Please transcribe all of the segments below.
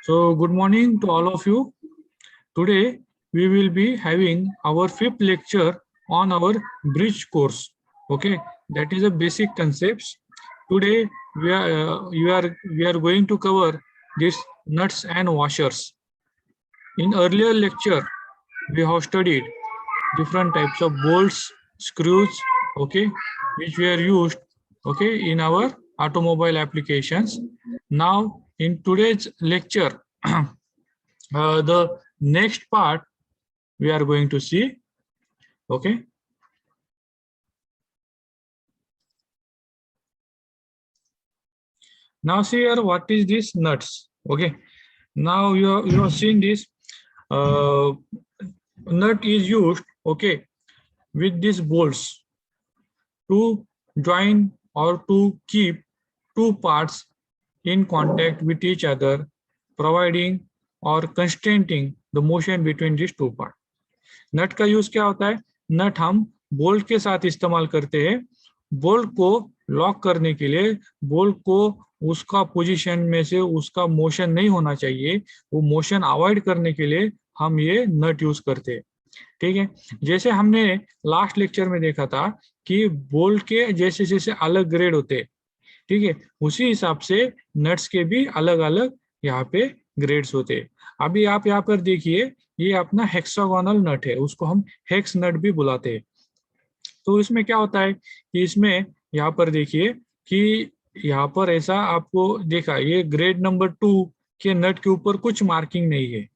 So, good morning to all of you. Today, we will be having our fifth lecture on our bridge course. Okay, that is a basic concepts. Today, we are going to cover these nuts and washers. In earlier lecture, we have studied different types of bolts, screws, okay, which were used, okay, in our automobile applications. Now, in today's lecture, the next part we are going to see, okay. Now see here, what is this nuts? Okay, now you have seen this uh, nut is used, okay, with these bolts to join or to keep two parts in contact with each other, providing or constraining the motion between these two parts. नट का use क्या होता है? नट हम bolt के साथ इस्तेमाल करते हैं बोल्ट को लॉक करने के लिए। बोल्ट को उसका पोजीशन में से उसका मोशन नहीं होना चाहिए, वो मोशन अवॉइड करने के लिए हम ये नट यूज करते हैं। ठीक है, जैसे हमने लास्ट लेक्चर में देखा था कि बोल्ट के जैसे जैसे अलग ग्रेड होते हैं, ठीक है, उसी हिसाब से नट्स के भी अलग अलग यहाँ पे ग्रेड्स होते हैं। अभी आप यहाँ पर देखिए, ये अपना हेक्सागोनल नट है, उसको हम हेक्स नट भी बुलाते हैं। तो इसमें क्या होता है कि इसमें यहाँ पर देखिए कि यहाँ पर ऐसा आपको देखा, ये ग्रेड नंबर 2 के नट के ऊपर कुछ मार्किंग नहीं है,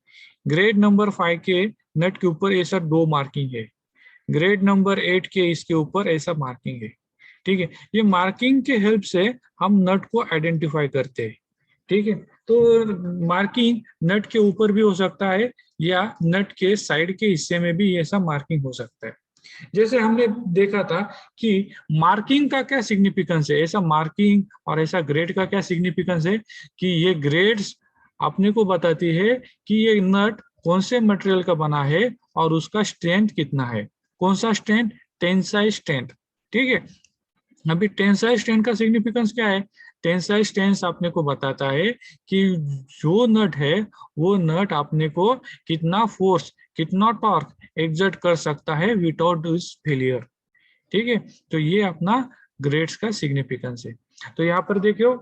ग्रेड नंबर 5 के नट के ऊपर ऐसा 2 मार्किंग है, ग्रेड नंबर 8 के इसके ऊपर ऐसा मार्किंग है। ठीक है, ये मार्किंग के हेल्प से हम नट को आइडेंटिफाई करते हैं। ठीक है, तो मार्किंग नट के ऊपर भी हो सकता है या नट के साइड के हिस्से में भी ऐसा मार्किंग हो सकता है। जैसे हमने देखा था कि मार्किंग का क्या सिग्निफिकेंस है, ऐसा मार्किंग और ऐसा ग्रेड का क्या सिग्निफिकेंस है कि ये ग्रेड्स अपने को बताती है कि ये नट कौन से मटेरियल का बना है और उसका स्ट्रेंथ कितना है। कौन सा स्ट्रेंथ? Tensile strength. ठीक है, अभी टेंसाइल स्ट्रेंथ का सिग्निफिकेंस क्या है? टेंसाइल स्ट्रेंथ अपने को बताता है कि जो नट है वो नट अपने को कितना फोर्स, कितना टॉर्क एक्सर्ट कर सकता है विदाउट दिस फेलियर। ठीक है, तो ये अपना ग्रेड्स का सिग्निफिकेंस है। तो यहाँ पर देखियो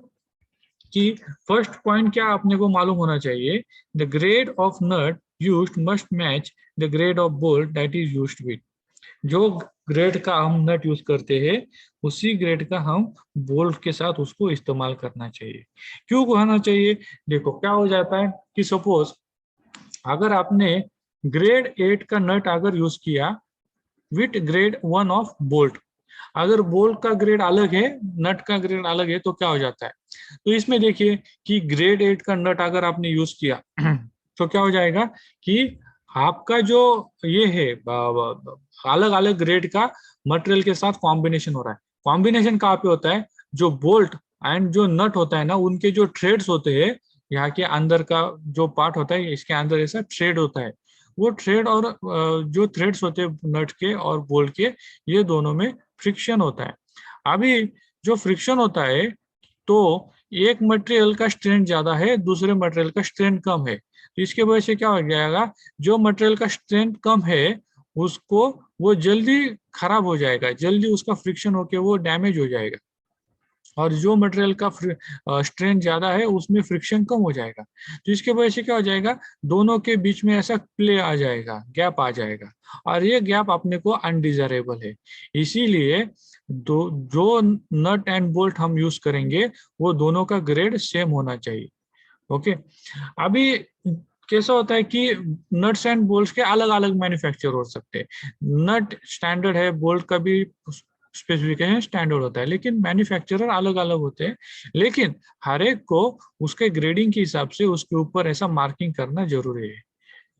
कि फर्स्ट पॉइंट क्या आपने को मालूम होना चाहिए, the grade of nut used must match the grade of bolt that is used with. जो ग्रेड का हम नट यूज करते हैं उसी ग्रेड का हम बोल्ट के साथ उसको इस्तेमाल करना चाहिए। क्यों कहना चाहिए? देखो क्या हो जाता है कि सपोज अगर आपने ग्रेड 8 का नट अगर यूज किया विथ ग्रेड 1 ऑफ बोल्ट, अगर बोल्ट का ग्रेड अलग है, नट का ग्रेड अलग है, तो क्या हो जाता है? तो इसमें देखिए कि ग्रेड 8 का नट अगर आपने यूज किया तो क्या हो जाएगा कि आपका जो ये है अलग अलग ग्रेड का मटेरियल के साथ कॉम्बिनेशन हो रहा है। कॉम्बिनेशन कहाँ पे होता है? जो बोल्ट एंड जो नट होता है ना, उनके जो थ्रेड्स होते हैं, यहाँ के अंदर का जो पार्ट होता है, इसके अंदर ऐसा थ्रेड होता है, वो थ्रेड और जो थ्रेड्स होते हैं नट के और बोल्ट के, ये दोनों में फ्रिक्शन होता है। अभी जो फ्रिक्शन होता है तो एक मटेरियल का स्ट्रेंथ ज्यादा है, दूसरे मटेरियल का स्ट्रेंथ कम है, तो इसके वजह से क्या हो जाएगा, जो मटेरियल का स्ट्रेंथ कम है उसको वो जल्दी खराब हो जाएगा, जल्दी उसका फ्रिक्शन होके वो डैमेज हो जाएगा, और जो मटेरियल का स्ट्रेंथ ज्यादा है उसमें फ्रिक्शन कम हो जाएगा। तो इसके वजह से क्या हो जाएगा, दोनों के बीच में ऐसा प्ले आ जाएगा, गैप आ जाएगा, और ये गैप अपने को अनडिजायरेबल है। इसीलिए जो नट एंड बोल्ट हम यूज करेंगे वो दोनों का ग्रेड सेम होना चाहिए। ओके, अभी कैसा होता है कि नट्स एंड बोल्ट्स के अलग अलग मैन्युफैक्चर हो सकते हैं। नट स्टैंडर्ड है, बोल्ट का भी स्पेसिफिकेशन स्टैंडर्ड होता है, लेकिन मैन्युफैक्चरर अलग अलग होते हैं। लेकिन हर एक को उसके ग्रेडिंग के हिसाब से उसके ऊपर ऐसा मार्किंग करना जरूरी है।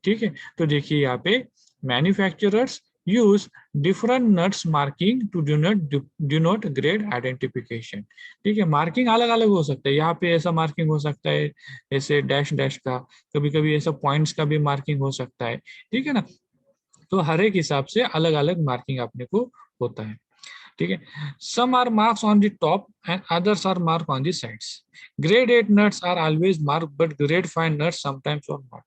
ठीक है, तो देखिए यहाँ पे manufacturers use different nuts marking to denote grade identification. ठीक है, मार्किंग अलग अलग हो सकता है, यहाँ पे ऐसा मार्किंग हो सकता है ऐसे डैश डैश का, कभी कभी ऐसा पॉइंट्स का भी मार्किंग हो सकता है। ठीक है ना, तो हर एक हिसाब से अलग अलग मार्किंग अपने को होता है। ठीक है। Some are marks on the top and others are mark on the sides. Grade 8 nuts are always mark but grade 5 nuts sometimes are not.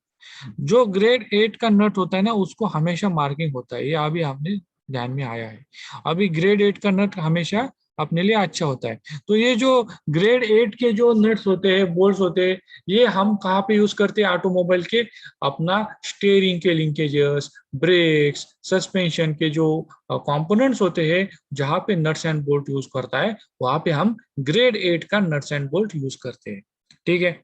जो ग्रेड 8 का नट होता है ना उसको हमेशा मार्किंग होता है, ये अभी हमने ध्यान में आया है। अभी ग्रेड 8 का नट हमेशा अपने लिए अच्छा होता है। तो ये जो ग्रेड 8 के जो नट्स होते हैं, बोल्ट्स होते हैं, ये हम कहाँ पे यूज करते हैं ऑटोमोबाइल के? अपना स्टीयरिंग के लिंकेजेस, ब्रेक्स, सस्पेंशन के जो कंपोनेंट्स होते हैं, जहां पे नट्स एंड बोल्ट यूज करता है, वहां पे हम ग्रेड 8 का नट्स एंड बोल्ट यूज करते हैं। ठीक है।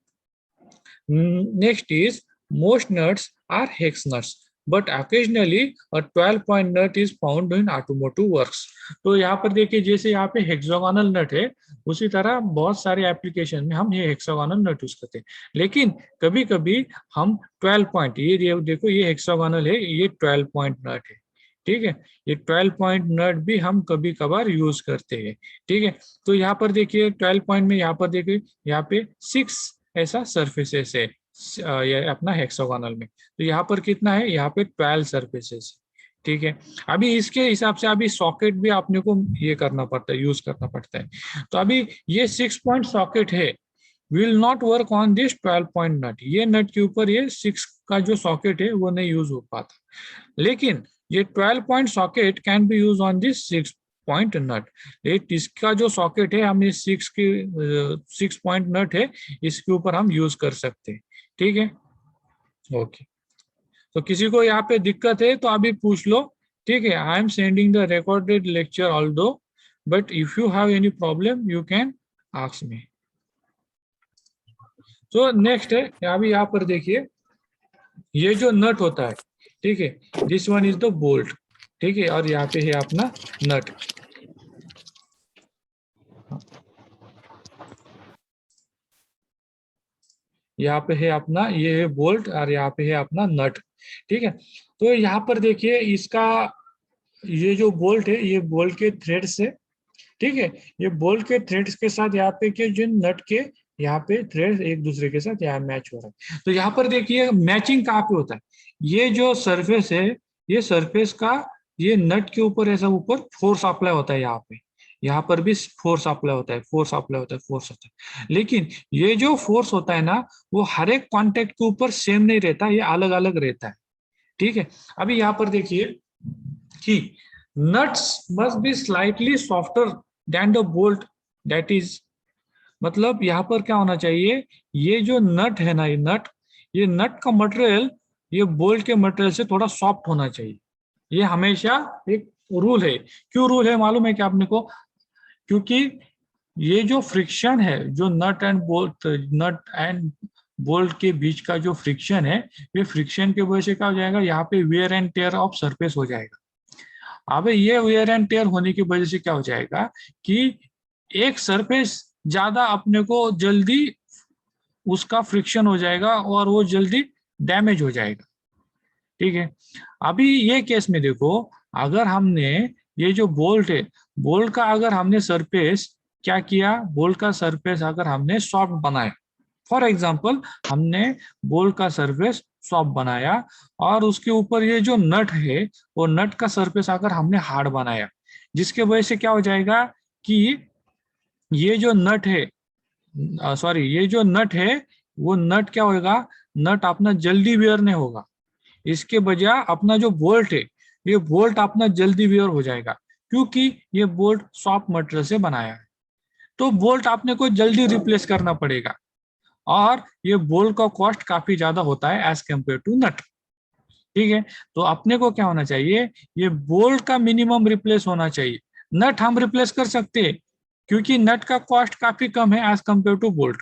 Next is most nuts are hex nuts, but occasionally a 12 point nut is found in automotive works. तो यहाँ पर देखिए जैसे यहाँ पे हेक्सागोनल नट है, उसी तरह बहुत सारे एप्लीकेशन में हम ये हेक्सागोनल नट यूज करते हैं। लेकिन कभी कभी हम 12 पॉइंट, ये देखो ये हेक्सागोनल है, ये 12 पॉइंट नट है। ठीक है, ये 12 पॉइंट नट भी हम कभी कभार यूज करते हैं। ठीक है, तो यहाँ पर देखिए 12 पॉइंट में यहाँ पर देखिए यहाँ पे 6 ऐसा सरफेसेस है ये अपना हेक्सागोनल में। तो यहाँ पर कितना है? यहाँ पे 12 सरफेसेस। ठीक है, अभी इसके हिसाब से अभी सॉकेट भी आपने को ये करना पड़ता है, यूज करना पड़ता है। तो अभी ये 6 पॉइंट सॉकेट है, will not work on this 12 point nut. ये नट के ऊपर ये 6 का जो सॉकेट है वो नहीं यूज हो पाता। लेकिन ये 12 point socket can be use on this 6 point nut. इसका जो सॉकेट है, हम इस 6 पॉइंट नट है, इसके ऊपर हम यूज कर सकते हैं। ठीक है, ओके। तो किसी को यहाँ पे दिक्कत है तो अभी पूछ लो। ठीक है, I am sending the recorded lecture although, but if you have any problem you can ask me. तो नेक्स्ट है, अभी यहाँ पर देखिए ये जो नट होता है, ठीक है, this one is the bolt. ठीक है, और यहाँ पे है अपना नट। यहाँ पे है अपना, ये है बोल्ट, और यहाँ पे है अपना नट। ठीक है, तो यहाँ पर देखिए इसका ये जो बोल्ट है, ये बोल्ट के थ्रेड्स है। ठीक है, ये बोल्ट के थ्रेड्स के साथ यहाँ पे के जो नट के यहाँ पे थ्रेड एक दूसरे के साथ यहाँ मैच हो रहा है। तो यहाँ पर देखिए मैचिंग कहाँ पे होता है? ये जो सरफेस है, ये सरफेस का ये नट के ऊपर ऐसा ऊपर फोर्स अप्लाई होता है। यहाँ पर भी फोर्स अप्लाई होता है, फोर्स अप्लाई होता है, फोर्स होता है। लेकिन ये जो फोर्स होता है ना, वो हर एक कॉन्टेक्ट के ऊपर सेम नहीं रहता, ये अलग अलग रहता है। ठीक है, अभी यहाँ पर देखिए कि nuts must be slightly softer than the bolt, that is, मतलब यहाँ पर क्या होना चाहिए? ये जो नट है ना, ये नट का मटेरियल ये बोल्ट के मटेरियल से थोड़ा सॉफ्ट होना चाहिए। ये हमेशा एक रूल है। क्यों रूल है मालूम है क्या आपने को? क्योंकि ये जो फ्रिक्शन है, जो नट एंड बोल्ट के बीच का जो फ्रिक्शन है, ये फ्रिक्शन की वजह से क्या हो जाएगा? यहाँ पे wear and tear of surface हो जाएगा। अब ये वेयर एंड टेयर होने की वजह से क्या हो जाएगा कि एक सरफेस ज्यादा अपने को जल्दी उसका फ्रिक्शन हो जाएगा और वो जल्दी डैमेज हो जाएगा। ठीक है, अभी ये केस में देखो, अगर हमने ये जो बोल्ट है, बोल्ट का अगर हमने सरफेस क्या किया, बोल्ट का सरफेस अगर हमने सॉफ्ट बनाया, फॉर एग्जाम्पल हमने बोल्ट का सरफेस सॉफ्ट बनाया, और उसके ऊपर ये जो नट है, वो नट का सरफेस अगर हमने हार्ड बनाया, जिसके वजह से क्या हो जाएगा कि ये जो नट है, सॉरी, ये जो नट है, वो नट क्या होगा? नट अपना जल्दी वेयर नहीं होगा। इसके बजाय अपना जो बोल्ट है, ये बोल्ट अपना जल्दी वेयर हो जाएगा, क्योंकि ये बोल्ट सॉफ्ट मटेरियल से बनाया है। तो बोल्ट आपने को जल्दी रिप्लेस करना पड़ेगा, और ये बोल्ट का कॉस्ट काफी ज्यादा होता है एज कम्पेयर टू नट। ठीक है, तो अपने को क्या होना चाहिए? ये बोल्ट का मिनिमम रिप्लेस होना चाहिए। नट हम रिप्लेस कर सकते हैं, क्योंकि नट का कॉस्ट काफी कम है एज कम्पेयर टू बोल्ट।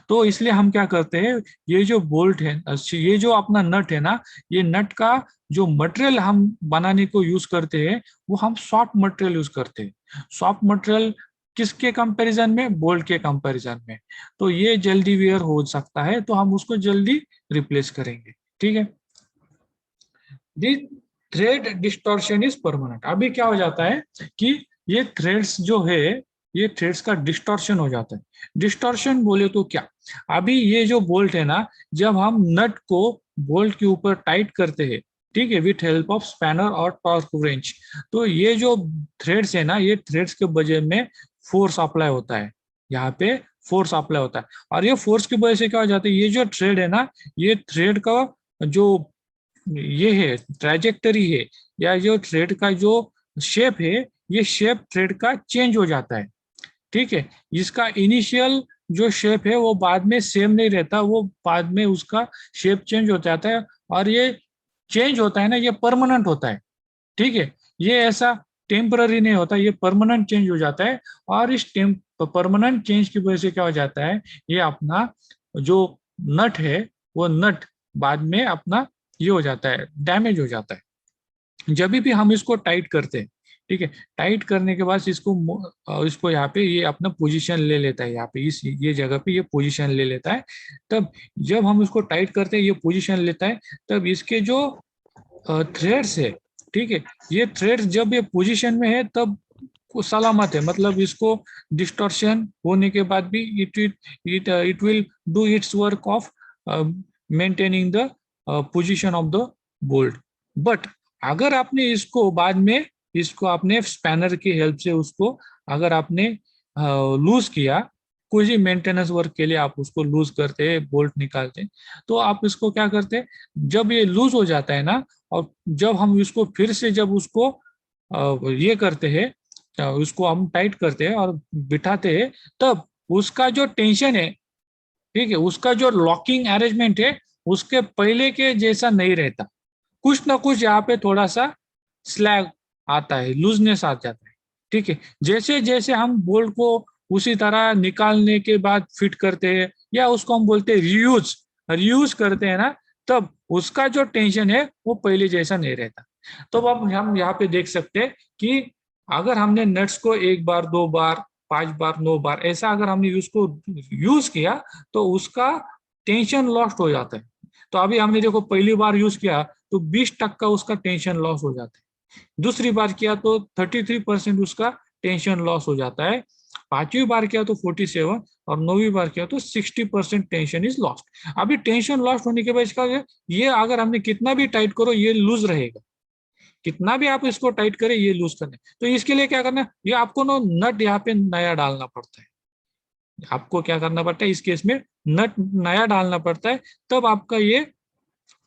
तो इसलिए हम क्या करते हैं, ये जो बोल्ट है, ये जो अपना नट है ना, ये नट का जो मटेरियल हम बनाने को यूज करते हैं, वो हम सॉफ्ट मटेरियल यूज करते हैं। सॉफ्ट मटेरियल किसके कंपैरिजन में? बोल्ट के कंपैरिजन में। तो ये जल्दी वेयर हो सकता है, तो हम उसको जल्दी रिप्लेस करेंगे। ठीक है, this thread distortion is permanent. अभी क्या हो जाता है कि ये थ्रेड्स जो है, ये थ्रेड्स का डिस्टॉर्शन हो जाता है। डिस्टॉर्शन बोले तो क्या? अभी ये जो बोल्ट है ना, जब हम नट को बोल्ट के ऊपर टाइट करते हैं, ठीक है, विथ हेल्प ऑफ स्पैनर और टॉर्क wrench। तो ये जो थ्रेड्स है ना, ये थ्रेड्स के वजह में फोर्स अप्लाई होता है, यहाँ पे फोर्स अप्लाई होता है। और ये फोर्स की वजह से क्या हो जाता है, ये जो थ्रेड है ना, ये थ्रेड का जो ये है ट्रैजेक्टरी है, या जो थ्रेड का जो शेप है, ये शेप थ्रेड का चेंज हो जाता है। ठीक है, इसका इनिशियल जो शेप है वो बाद में सेम नहीं रहता, वो बाद में उसका शेप चेंज हो जाता है। और ये चेंज होता है ना, ये परमानेंट होता है। ठीक है, ये ऐसा टेम्पररी नहीं होता, ये परमानेंट चेंज हो जाता है। और इस परमानेंट चेंज की वजह से क्या हो जाता है, ये अपना जो नट है, वो नट बाद में अपना ये हो जाता है, डैमेज हो जाता है जब भी हम इसको टाइट करते हैं। ठीक है, टाइट करने के बाद इसको यहाँ पे ये अपना पोजीशन ले लेता है, यहाँ पे इस ये जगह पे ये पोजीशन ले लेता है। तब जब हम इसको टाइट करते हैं, ये पोजीशन लेता है, तब इसके जो थ्रेड्स है, ठीक है, ये थ्रेड्स जब ये पोजीशन में है तब वो सलामत है, मतलब इसको डिस्टॉर्शन होने के बाद भी it will do it's work of maintaining the position of the bolt. But अगर आपने इसको बाद में इसको आपने स्पैनर की हेल्प से उसको अगर आपने लूज किया, कोई भी मेंटेनेंस वर्क के लिए आप उसको लूज करते हैं, बोल्ट निकालते हैं, तो आप इसको क्या करते हैं, जब ये लूज हो जाता है ना, और जब हम इसको फिर से जब उसको ये करते हैं, उसको हम टाइट करते हैं और बिठाते हैं, तब उसका जो टेंशन है, ठीक है, उसका जो लॉकिंग अरेंजमेंट है, उसके पहले के जैसा नहीं रहता। कुछ ना कुछ यहाँ पे थोड़ा सा स्लैग आता है, लूजनेस आ जाता है। ठीक है, जैसे जैसे हम बोल्ट को उसी तरह निकालने के बाद फिट करते हैं, या उसको हम बोलते हैं रियूज रियूज करते हैं ना, तब उसका जो टेंशन है वो पहले जैसा नहीं रहता। तो अब हम यहाँ पे देख सकते हैं कि अगर हमने नट्स को एक बार, दो बार, 5 बार, 9 बार ऐसा अगर हमने उसको यूज किया, तो उसका टेंशन लॉस्ट हो जाता है। तो अभी हमने देखो पहली बार यूज किया तो 20% उसका टेंशन लॉस हो जाता है, दूसरी बार किया तो 33% उसका टेंशन लॉस हो जाता है, पांचवी बार किया तो 47, और 9वीं बार किया तो 60% टेंशन इज लॉस्ट। अभी टेंशन लॉस्ट होने के बाद इसका ये अगर हमने कितना भी टाइट करो ये लूज रहेगा, कितना भी आप इसको टाइट करें ये लूज करना है। तो इसके लिए क्या करना है, ये आपको ना नट यहाँ पे नया डालना पड़ता है। आपको क्या करना पड़ता है इस केस में, नट नया डालना पड़ता है, तब आपका ये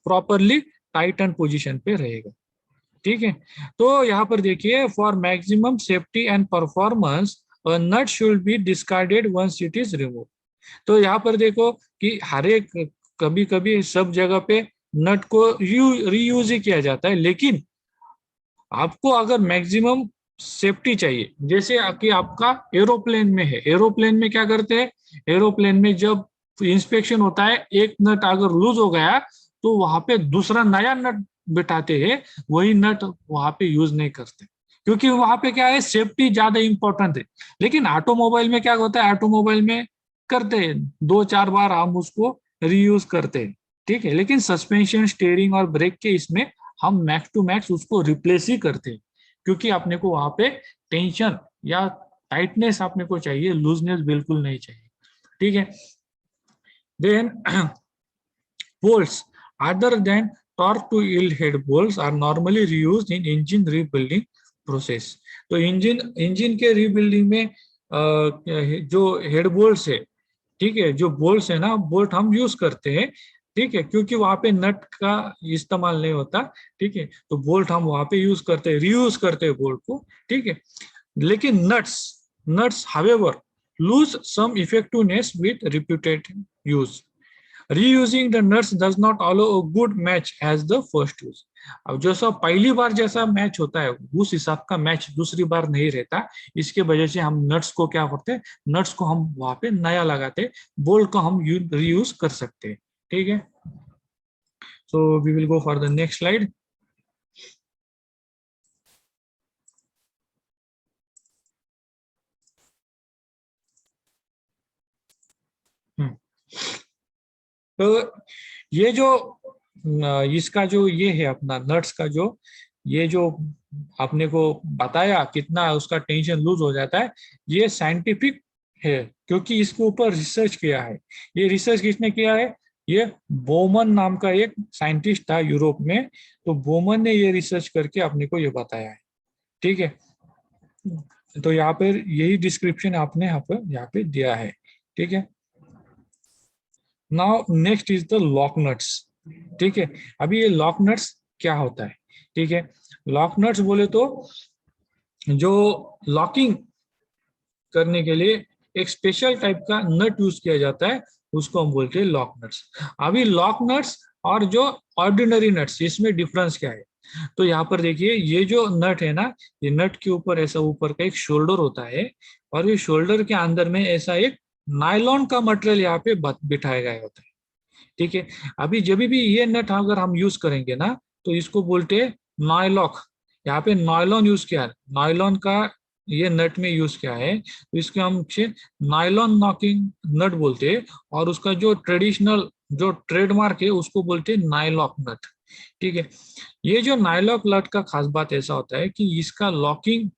प्रॉपरली टाइट एंड पोजिशन पे रहेगा। ठीक है, तो यहाँ पर देखिए, for maximum safety and performance nut should be discarded once it is remove. तो यहाँ पर देखो कि हर एक कभी कभी सब जगह पे नट को रीयूज ही किया जाता है, लेकिन आपको अगर मैक्सिमम सेफ्टी चाहिए, जैसे कि आपका एरोप्लेन में है, एरोप्लेन में क्या करते हैं, एरोप्लेन में जब इंस्पेक्शन होता है, एक नट अगर लूज हो गया तो वहां पे दूसरा नया नट बिठाते हैं, वही नट वहां पे यूज नहीं करते, क्योंकि वहां पे क्या है, सेफ्टी ज्यादा इंपॉर्टेंट है। लेकिन ऑटोमोबाइल में क्या होता है, ऑटोमोबाइल में करते हैं 2-4 बार हम उसको रीयूज करते हैं। ठीक है, लेकिन सस्पेंशन, स्टीयरिंग और ब्रेक के इसमें हम मैक्स टू मैक्स उसको रिप्लेस ही करते हैं, क्योंकि अपने को वहां पे टेंशन या टाइटनेस अपने को चाहिए, लूजनेस बिल्कुल नहीं चाहिए। ठीक है, then bolts other than torque to yield head bolts are normally reused in engine rebuilding process। तो इंजन के रीबिल्डिंग में जो हेड बोल्ट्स है, ठीक है, जो बोल्ट्स है ना, बोल्ट हम यूज करते हैं। ठीक है, क्योंकि वहां पे नट का इस्तेमाल नहीं होता। ठीक है, तो बोल्ट हम वहां पे यूज करते हैं, रीयूज करते हैं बोल्ट को। ठीक है, लेकिन nuts nuts however lose some effectiveness with repeated use। Reusing the nuts does not allow a good match as the first use। अब जो सब पहली बार जैसा मैच होता है उस हिसाब का मैच दूसरी बार नहीं रहता, इसके वजह से हम नट्स को क्या करते हैं, नट्स को हम वहां पे नया लगाते, बोल्ट को हम रीयूज कर सकते हैं। ठीक है, so we will go for the next slide. तो ये जो इसका जो ये है अपना नट्स का जो ये जो आपने को बताया कितना उसका टेंशन लूज हो जाता है, ये साइंटिफिक है, क्योंकि इसके ऊपर रिसर्च किया है। ये रिसर्च किसने किया है, ये बोमन नाम का एक साइंटिस्ट था यूरोप में, तो बोमन ने ये रिसर्च करके अपने को ये बताया है। ठीक है, तो यहाँ पर यही डिस्क्रिप्शन आपने यहाँ पे दिया है। ठीक है, now next is the lock nuts. ठीक है, अभी ये लॉक नट्स क्या होता है? ठीक है, लॉक नट्स बोले तो जो लॉकिंग करने के लिए एक स्पेशल टाइप का नट यूज किया जाता है, उसको हम बोलते हैं लॉक नट्स। अभी लॉक नट्स और जो ऑर्डिनरी नट्स, इसमें डिफरेंस क्या है? तो यहाँ पर देखिए, ये जो नट है ना, ये नट के ऊपर ऐसा ऊपर का एक शोल्डर होता है, और ये शोल्डर के अंदर में ऐसा एक नायलॉन का मटेरियल यहाँ पे बिठाया गया होता है। ठीक है, अभी जब भी ये नट अगर हम यूज करेंगे ना, तो इसको बोलते हैं नायलॉक। यहाँ पे नायलॉन यूज किया है, नायलॉन का ये नट में यूज किया है, तो इसके हम नायलॉन नॉकिंग नट बोलते हैं, और उसका जो ट्रेडिशनल जो ट्रेडमार्क है उसको बोलते हैं नायलॉक नट। ठीक है, ये जो नायलॉक नट का खास बात ऐसा होता है कि इसका लॉकिंग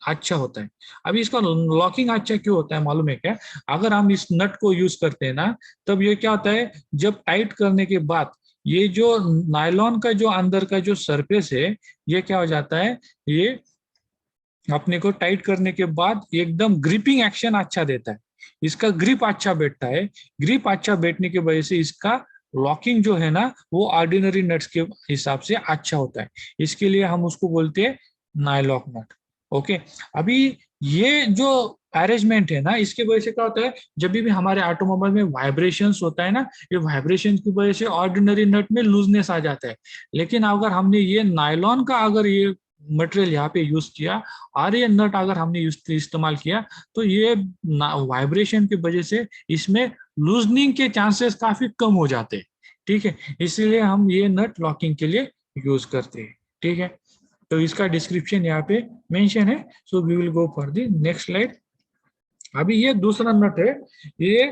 अच्छा होता है। अभी इसका लॉकिंग अच्छा क्यों होता है मालूम है क्या? अगर हम इस नट को यूज करते हैं ना, तब ये क्या होता है, जब टाइट करने के बाद ये जो नायलॉन का जो अंदर का जो सरफेस है, ये क्या हो जाता है, ये अपने को टाइट करने के बाद एकदम ग्रिपिंग एक्शन अच्छा देता है, इसका ग्रिप अच्छा बैठता है। ग्रिप अच्छा बैठने की वजह से इसका लॉकिंग जो है ना, वो ऑर्डिनरी नट्स के हिसाब से अच्छा होता है, इसके लिए हम उसको बोलते हैं नायलॉक नट। ओके, अभी ये जो अरेंजमेंट है ना, इसके वजह से क्या होता है, जब भी हमारे ऑटोमोबाइल में वाइब्रेशंस होता है ना, ये वाइब्रेशन की वजह से ऑर्डिनरी नट में लूजनेस आ जाता है। लेकिन अगर हमने ये नायलॉन का अगर ये मटेरियल यहाँ पे यूज किया, और ये नट अगर हमने इस्तेमाल किया, तो ये वाइब्रेशन की वजह से इसमें लूजनिंग के चांसेस काफी कम हो जाते हैं। ठीक है, इसीलिए हम ये नट लॉकिंग के लिए यूज करते हैं। ठीक है, तो इसका डिस्क्रिप्शन यहाँ पे मेंशन है, so we will go for the next slide. अभी ये दूसरा नट है, ये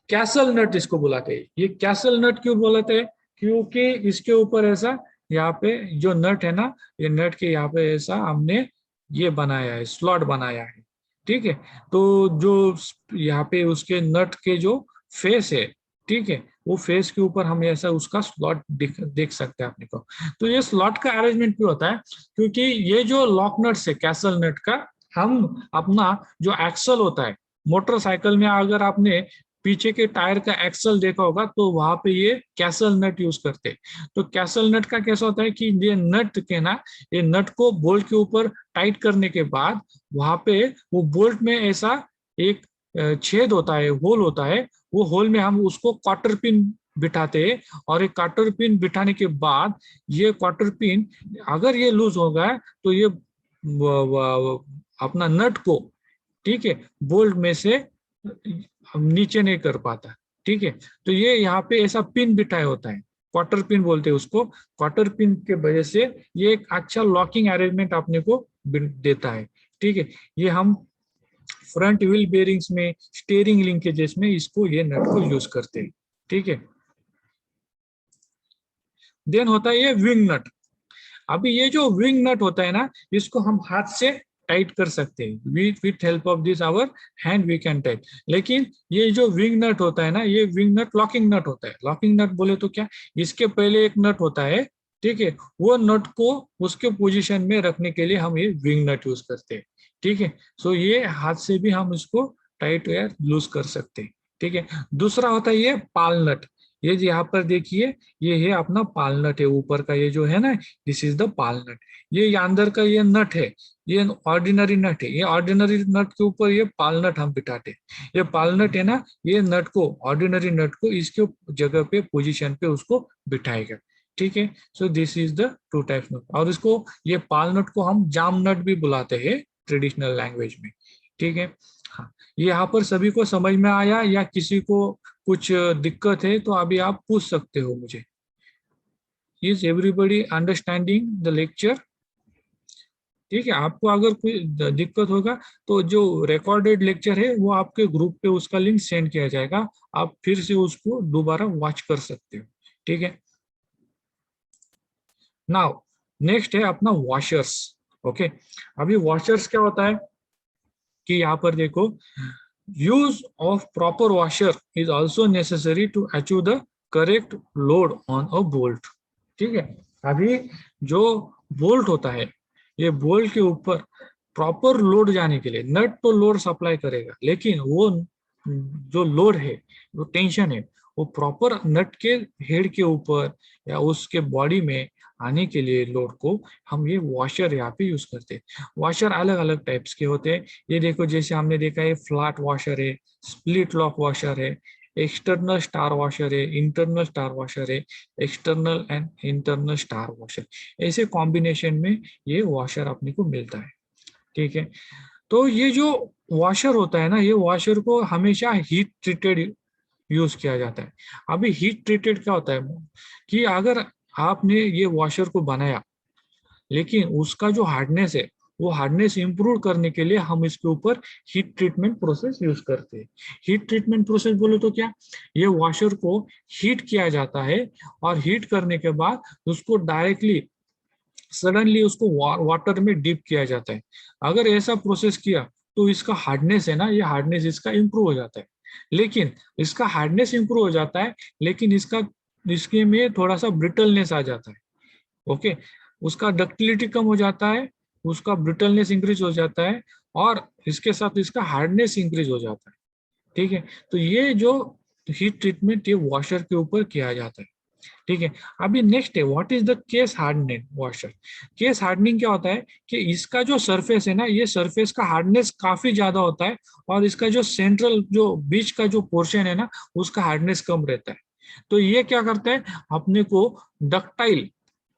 कैसल नट इसको बुलाते हैं। ये कैसल नट क्यों बुलाते हैं? क्योंकि इसके ऊपर ऐसा यहाँ पे जो नट है ना, ये नट के यहाँ पे ऐसा हमने ये बनाया है, स्लॉट बनाया है। ठीक है, तो जो यहाँ पे उसके नट के जो फेस है, ठीक है, वो फेस के ऊपर हम ऐसा उसका स्लॉट देख सकते हैं अपने को। तो ये स्लॉट का अरेंजमेंट क्यों होता है? क्योंकि ये जो लॉक नट्स है कैसल नट का, हम अपना जो एक्सल होता है मोटरसाइकिल में, अगर आपने पीछे के टायर का एक्सल देखा होगा, तो वहां पे ये कैसल नट यूज करते हैं। तो कैसल नट का कैसा होता है कि ये नट के ना, ये नट को बोल्ट के ऊपर टाइट करने के बाद वहां पे वो बोल्ट में ऐसा एक छेद होता है, होल होता है, वो होल में हम उसको क्वार्टर पिन बिठाते हैं, और एक क्वार्टर पिन बिठाने के बाद ये क्वार्टर पिन अगर ये लूज हो गया, तो ये अपना नट को, ठीक है, बोल्ट में से हम नीचे नहीं कर पाता। ठीक है, तो ये यहाँ पे ऐसा पिन बिठाया होता है, क्वार्टर पिन बोलते हैं उसको। क्वार्टर पिन के वजह से ये एक अच्छा लॉकिंग अरेंजमेंट अपने को देता है। ठीक है, ये हम फ्रंट व्हील बेरिंग्स में, स्टीयरिंग लिंकेजेस में इसको ये नट को यूज करते हैं। ठीक है, देन होता है ये विंग नट। अभी ये जो विंग नट होता है ना, इसको हम हाथ से टाइट कर सकते हैं, with help of this our hand we can tight. लेकिन ये जो विंग नट होता है ना, ये विंग नट लॉकिंग नट होता है। लॉकिंग नट बोले तो क्या, इसके पहले एक नट होता है, ठीक है, वो नट को उसके पोजीशन में रखने के लिए हम ये विंग नट यूज करते हैं। ठीक है, सो ये हाथ से भी हम इसको टाइट या लूज कर सकते हैं। ठीक है, दूसरा होता है ये पाल नट। ये जो यहाँ पर देखिए, ये है अपना पाल नट है, ऊपर का ये जो है ना, दिस इज द पाल नट। ये अंदर का ये नट है, ये ऑर्डिनरी नट है। ये ऑर्डिनरी नट के ऊपर ये पाल नट हम बिठाते हैं। ये पाल नट है ना, ये नट को, ऑर्डिनरी नट को इसके जगह पे पोजीशन पे उसको बिठाएगा। ठीक है, so this is the two types nut. और इसको, ये पाल नट को हम जाम नट भी बुलाते हैं ट्रेडिशनल लैंग्वेज में। ठीक है, हाँ, ये यहाँ पर सभी को समझ में आया, या किसी को कुछ दिक्कत है तो अभी आप पूछ सकते हो मुझे। Is everybody understanding the lecture? ठीक है, आपको अगर कोई दिक्कत होगा, तो जो रिकॉर्डेड लेक्चर है वो आपके ग्रुप पे उसका लिंक सेंड किया जाएगा, आप फिर से उसको दोबारा वॉच कर सकते हो। ठीक है, नाउ नेक्स्ट है अपना वॉशर्स। ओके, अभी वॉशर्स क्या होता है कि यहाँ पर देखो, use of proper washer is also necessary to achieve the correct load on a bolt. ठीक है, अभी जो बोल्ट होता है, ये बोल्ट के ऊपर प्रॉपर लोड जाने के लिए नट तो लोड सप्लाई करेगा, लेकिन वो जो लोड है, जो टेंशन है, वो प्रॉपर नट के हेड के ऊपर या उसके बॉडी में आने के लिए लोड को हम ये वॉशर यहाँ पे यूज करते हैं। वॉशर अलग अलग टाइप्स के होते हैं। ये देखो, जैसे हमने देखा है फ्लैट वॉशर है, स्प्लिट लॉक वॉशर है, एक्सटर्नल स्टार वॉशर है, इंटरनल स्टार वॉशर है, external and internal star washer. ऐसे कॉम्बिनेशन में ये वॉशर अपने को मिलता है। ठीक है, तो ये जो वॉशर होता है ना, ये वॉशर को हमेशा हीट ट्रीटेड यूज किया जाता है। अभी हीट ट्रीटेड क्या होता है कि अगर आपने ये वॉशर को बनाया, लेकिन उसका जो हार्डनेस है, वो हार्डनेस इंप्रूव करने के लिए हम इसके ऊपर हीट ट्रीटमेंट प्रोसेस यूज करते हैं। हीट ट्रीटमेंट प्रोसेस बोले तो क्या, ये वॉशर को हीट किया जाता है, और हीट करने के बाद उसको डायरेक्टली सडनली उसको वाटर में डिप किया जाता है। अगर ऐसा प्रोसेस किया तो इसका हार्डनेस है ना, ये हार्डनेस इसका इंप्रूव हो जाता है। लेकिन इसका हार्डनेस इंप्रूव हो जाता है, लेकिन इसके में थोड़ा सा ब्रिटलनेस आ जाता है। ओके, उसका डक्टिलिटी कम हो जाता है, उसका ब्रिटलनेस इंक्रीज हो जाता है, और इसके साथ इसका हार्डनेस इंक्रीज हो जाता है। ठीक है, तो ये जो हीट ट्रीटमेंट ये वॉशर के ऊपर किया जाता है। ठीक है, अभी नेक्स्ट है what is the case hardening washer. Case hardening क्या होता है कि इसका जो सरफेस है ना, ये सरफेस का हार्डनेस काफी ज्यादा होता है, और इसका जो सेंट्रल जो बीच का जो पोर्शन है ना, उसका हार्डनेस कम रहता है। तो ये क्या करता है, अपने को ductile,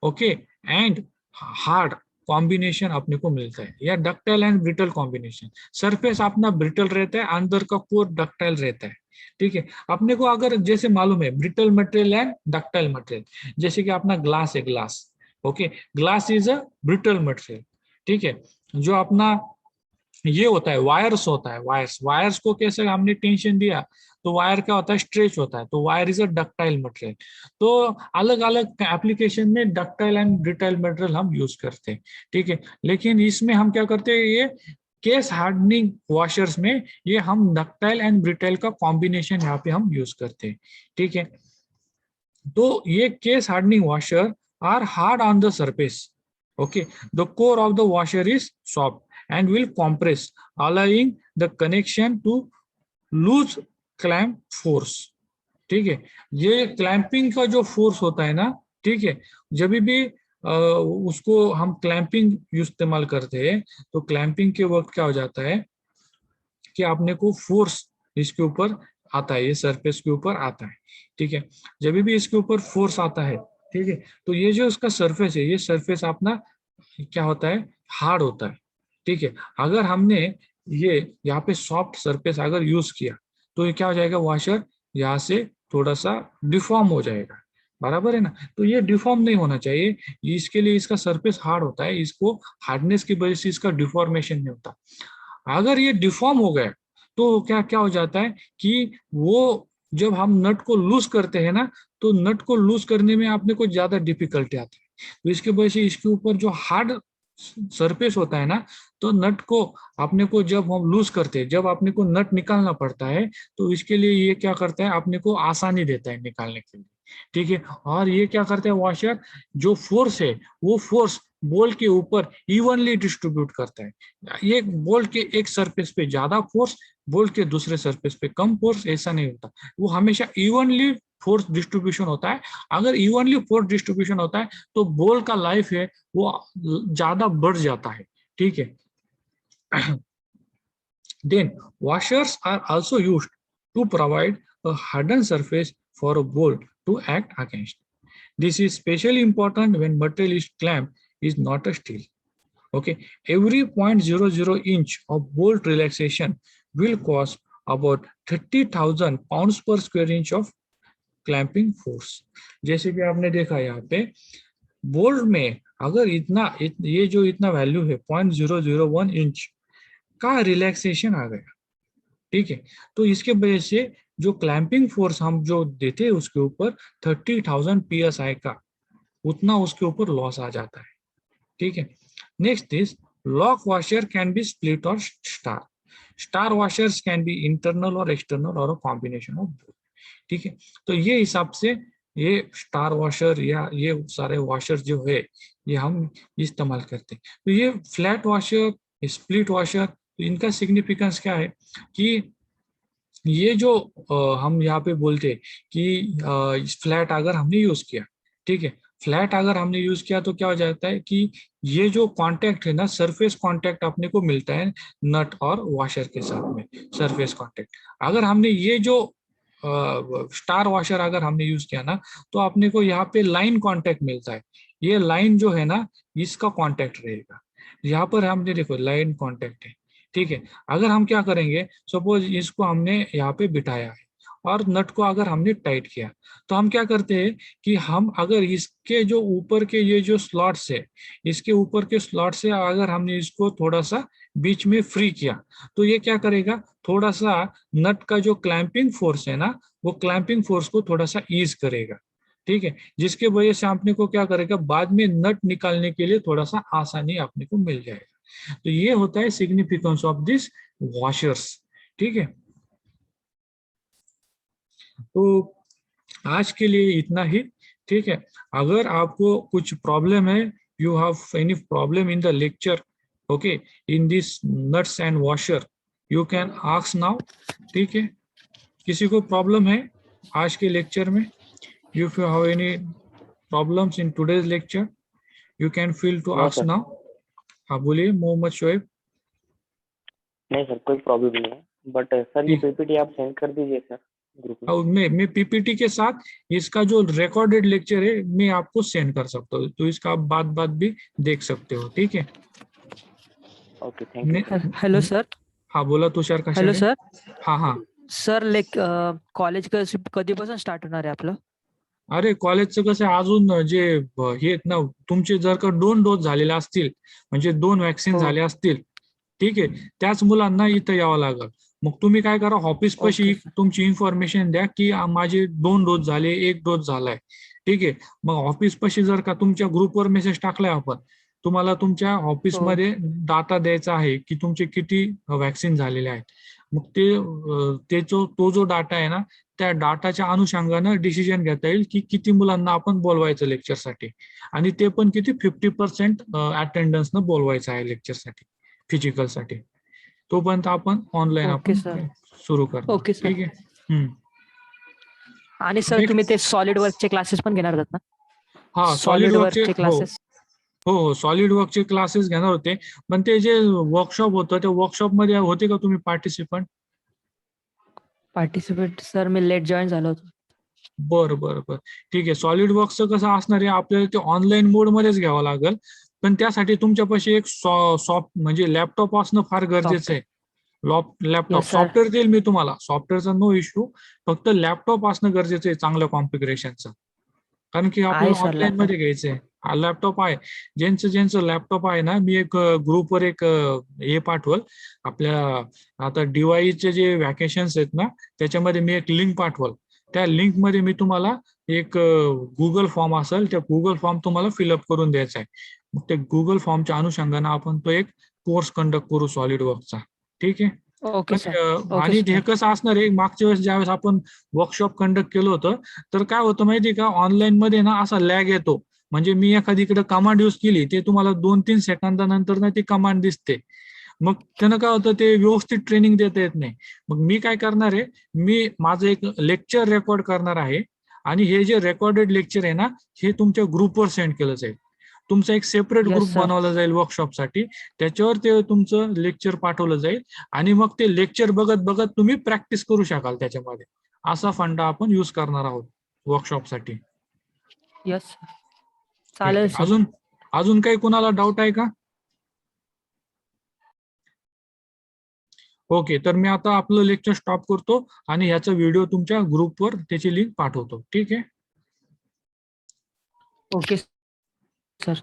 okay, and hard combination अपने को मिलता है, या ductile and brittle combination. Surface अपना ब्रिटल रहता है, अंदर का कोर डक्टाइल रहता है। ठीक है, अपने को अगर जैसे मालूम है brittle material and ductile material, जैसे कि अपना ग्लास है, glass, okay, glass is a brittle material. ठीक है, जो अपना ये होता है वायर्स, होता है वायर्स, वायर्स को कैसे हमने टेंशन दिया तो वायर क्या होता है, स्ट्रेच होता है, तो wire is a ductile material. तो अलग अलग एप्लीकेशन में डक्टाइल एंड ब्रिटाइल मटेरियल हम यूज करते हैं। ठीक है, लेकिन इसमें हम क्या करते हैं, ये केस हार्डनिंग वॉशर्स में ये हम डक्टाइल एंड ब्रिटाइल का कॉम्बिनेशन यहाँ पे हम यूज करते हैं। ठीक है, तो ये case hardening washer are hard on the surface, okay, the core of the washer is soft and will compress, allowing the connection to lose clamp force। ठीक है, ये क्लैंपिंग का जो फोर्स होता है ना, ठीक है, जब भी उसको हम क्लैंपिंग इस्तेमाल करते हैं, तो क्लैंपिंग के वक्त क्या हो जाता है कि आपने को फोर्स इसके ऊपर आता है, ये सरफेस के ऊपर आता है। ठीक है, जब भी इसके ऊपर फोर्स आता है, ठीक है, तो ये जो इसका सरफेस है, ये सरफेस अपना क्या होता है, हार्ड होता है। ठीक है, अगर हमने ये यहाँ पे सॉफ्ट सरफेस अगर यूज किया, तो ये क्या हो जाएगा, वॉशर यहाँ से थोड़ा सा डिफॉर्म हो जाएगा। बराबर है ना, तो ये डिफॉर्म नहीं होना चाहिए, इसके लिए इसका सरफेस हार्ड होता है, इसको हार्डनेस की वजह से इसका डिफॉर्मेशन नहीं होता। अगर ये डिफॉर्म हो गया, तो क्या क्या हो जाता है कि वो जब हम नट को लूज करते हैं ना, तो नट को लूज करने में आपने को ज्यादा डिफिकल्टी आती है। तो इसकी वजह से इसके ऊपर जो हार्ड सरफेस होता है ना, तो नट को अपने को जब हम लूज करते हैं, जब अपने को नट निकालना पड़ता है, तो इसके लिए ये क्या करता है, अपने को आसानी देता है निकालने के लिए। ठीक है, और ये क्या करता है वॉशर, जो फोर्स है वो फोर्स बोल्ट के ऊपर इवनली डिस्ट्रीब्यूट करता है। ये बोल्ट के एक सरफेस पे ज्यादा फोर्स, बोल्ट के दूसरे सरफेस पे कम फोर्स, ऐसा नहीं होता, वो हमेशा इवनली फोर्स डिस्ट्रीब्यूशन होता है। अगर इवनली फोर्स डिस्ट्रीब्यूशन होता है, तो बॉल का लाइफ है वो ज्यादा बढ़ जाता है। ठीक है, then washers are also used to provide a hardened surface for a bolt to act against. This is especially important when material is clamped is not a steel. Okay, every 0.00 inch of bolt relaxation will cause about 30,000 pounds per square inch of clamping force. जैसे कि आपने देखा यहाँ पे bolt में अगर ये जो इतना वैल्यू है 0.001 इंच का रिलैक्सेशन आ गया, ठीक है, तो इसके वजह से जो क्लैंपिंग फोर्स हम जो देते हैं उसके ऊपर 30,000 PSI का उतना उसके ऊपर लॉस आ जाता है। ठीक है, next is lock washer can be split और star. Star washers can be internal और एक्सटर्नल और कॉम्बिनेशन ऑफ बोथ। ठीक है। तो ये हिसाब से ये स्टार वॉशर या ये सारे वॉशर जो है ये हम इस्तेमाल करते हैं। तो ये फ्लैट वॉशर, स्प्लिट वॉशर, इनका सिग्निफिकेंस क्या है कि ये जो हम यहाँ पे बोलते हैं कि फ्लैट अगर हमने यूज किया, ठीक है, फ्लैट अगर हमने यूज किया तो क्या हो जाता है कि ये जो कांटेक्ट है ना, सरफेस कांटेक्ट अपने को मिलता है नट और वॉशर के साथ में, सरफेस कांटेक्ट। अगर हमने ये जो स्टार वॉशर अगर हमने यूज किया ना, तो अपने को यहाँ पे लाइन कांटेक्ट मिलता है। ये लाइन जो है ना, इसका कांटेक्ट रहेगा। यहाँ पर हमने देखो लाइन कांटेक्ट है, ठीक है। अगर हम क्या करेंगे, सपोज इसको हमने यहाँ पे बिठाया है और नट को अगर हमने टाइट किया, तो हम क्या करते हैं कि हम अगर इसके जो ऊपर के ये जो स्लॉट्स है, इसके ऊपर के स्लॉट से अगर हमने इसको थोड़ा सा बीच में फ्री किया, तो ये क्या करेगा, थोड़ा सा नट का जो क्लैंपिंग फोर्स है ना, वो क्लैंपिंग फोर्स को थोड़ा सा ईज करेगा, ठीक है। जिसके वजह से आपने को क्या करेगा, बाद में नट निकालने के लिए थोड़ा सा आसानी आपने को मिल जाएगा। तो ये होता है सिग्निफिकेंस ऑफ दिस वॉशर्स, ठीक है। तो आज के लिए इतना ही, ठीक है। अगर आपको कुछ प्रॉब्लम है, you have any problem in the lecture, okay, in this nuts and washer, you can ask now, ठीक है। किसी को प्रॉब्लम है आज के लेक्चर में? If you have any problems in today's lecture, you can feel to नहीं ask sir, now. हाँ बोलिए मोहम्मद शोएब। नहीं सर, कोई प्रॉब्लम नहीं है, बट सर ये पीपीटी आप सेंड कर दीजिए सर ग्रुप में। और मैं पीपीटी के साथ इसका जो रिकॉर्डेड लेक्चर है मैं आपको सेंड कर सकता हूँ, तो इसका आप बात बात भी देख सकते हो, ठीक है। Okay, thank you sir. Hello sir. हाँ बोला तुषार हॅलो कशाने? सर. हाँ हाँ, सर कॉलेज कधीपासून स्टार्ट होणार आहे आपलं? अरे कॉलेजचं कसं आहे, अजून जे हे आहेत ना, तुमचे जर का 2 डोस झालेले असतील, म्हणजे 2 वॅक्सिन हो. झाले असतील, ठीक आहे, त्याच मुलांना इथं यावं लागेल। मग तुम्ही काय करा, ऑफिस पाशी ओके सर. तुमची इन्फॉर्मेशन द्या की माझे 2 डोस झाले, 1 डोस झालाय, ठीक आहे। मग ऑफिस पाशी जर का तुमच्या ग्रुपवर मेसेज टाकलाय आपण, तुम्हाला तुमच्या हो. ऑफिसमध्ये डाटा द्यायचा आहे की तुमचे किती वॅक्सिन झालेले आहेत। मग तो जो डाटा आहे ना, त्या डाटाच्या अनुषंगानं डिसिजन घेता येईल की किती मुलांना आपण बोलवायचं लेक्चरसाठी, आणि ते पण किती 50% अटेंडन्सनं बोलवायचं आहे लेक्चरसाठी, फिजिकलसाठी। तोपर्यंत आपण ऑनलाईन ओके आपण सर. सुरू करणार, ओके सर. ठीक आहे। आणि सर तुम्ही ते सॉलिड वर्कचे क्लासेस पण घेणार होतात ना? हा सॉलिड सॉलिड वर्कचे, वर्कचे हो क्लासेस. हो, सॉलिड वर्कचे क्लासेस घेणार होते, पण ते जे वर्कशॉप होतं त्या वर्कशॉप मध्ये होते का तुम्ही participant? Participate sir me let join झालो होतो. बरं बरं बरं, ठीक आहे। सॉलिड वर्कचं कसं असणार आहे, आपल्याला ते ऑनलाईन मोड मध्येच घ्यावं लागेल, पण त्यासाठी तुमच्यापाशी एक सॉफ्ट म्हणजे लॅपटॉप असणं फार गरजेचं आहे। Laptop yes sir. सॉफ्टवेअर देईल मी तुम्हाला, सॉफ्टवेअरचा नो इश्यू, फक्त लॅपटॉप असणं गरजेचं आहे चांगल्या कॉन्फिगरेशनचं, कारण की आहे आपल्याला सर ऑनलाईन लॅपटॉप. मध्ये घ्यायचंय। हा लॅपटॉप आहे, ज्यांचं लॅपटॉप आहे ना, मी एक ग्रुपवर एक हे पाठवल आपल्या, आता दिवाळीचे जे वॅकेशन्स आहेत ना, त्याच्यामध्ये मी एक लिंक पाठवल, त्या लिंक मध्ये मी तुम्हाला एक गुगल फॉर्म असेल, त्या गुगल फॉर्म तुम्हाला फिलअप करून द्यायचा आहे। मग ते गुगल फॉर्मच्या अनुषंगाने आपण तो एक कोर्स कंडक्ट करू सॉलिड वर्कचा, ठीक आहे। Okay sir. ओके आणि हे सर. कसं असणार आहे, मागच्या वेळेस ज्यावेळेस आपण वर्कशॉप कंडक्ट केलं होतं, तर काय होतं माहितीये का, ऑनलाईन मध्ये ना असा लॅग येतो, म्हणजे मी एखादीकडे कमांड यूज केली, ते तुम्हाला 2-3 सेकंदानंतर ना ती कमांड दिसते, मग त्यानं काय होतं, ते व्यवस्थित ट्रेनिंग देता येत नाही। मग मी काय करणार आहे, मी माझं एक लेक्चर रेकॉर्ड करणार आहे, आणि हे जे रेकॉर्डेड लेक्चर आहे ना, हे तुमच्या ग्रुपवर सेंड केलं जाईल। तुमचा एक सेपरेट ग्रुप येस सर. बनवला जाईल वर्कशॉपसाठी, त्याच्यावर ते तुमचं लेक्चर पाठवलं जाईल, आणि मग ते लेक्चर बघत बघत तुम्ही प्रॅक्टिस करू शकाल त्याच्यामध्ये। असा फंडा आपण यूज करणार आहोत वर्कशॉपसाठी। Yes sir. ठीक चालेल आहे, सर. अजून अजून काही कुणाला डाऊट आहे का? ओके, तर मी आता आपलं लेक्चर स्टॉप करतो आणि ह्याचा व्हिडिओ तुमच्या ग्रुपवर त्याची लिंक पाठवतो, ठीक आहे। Okay sir.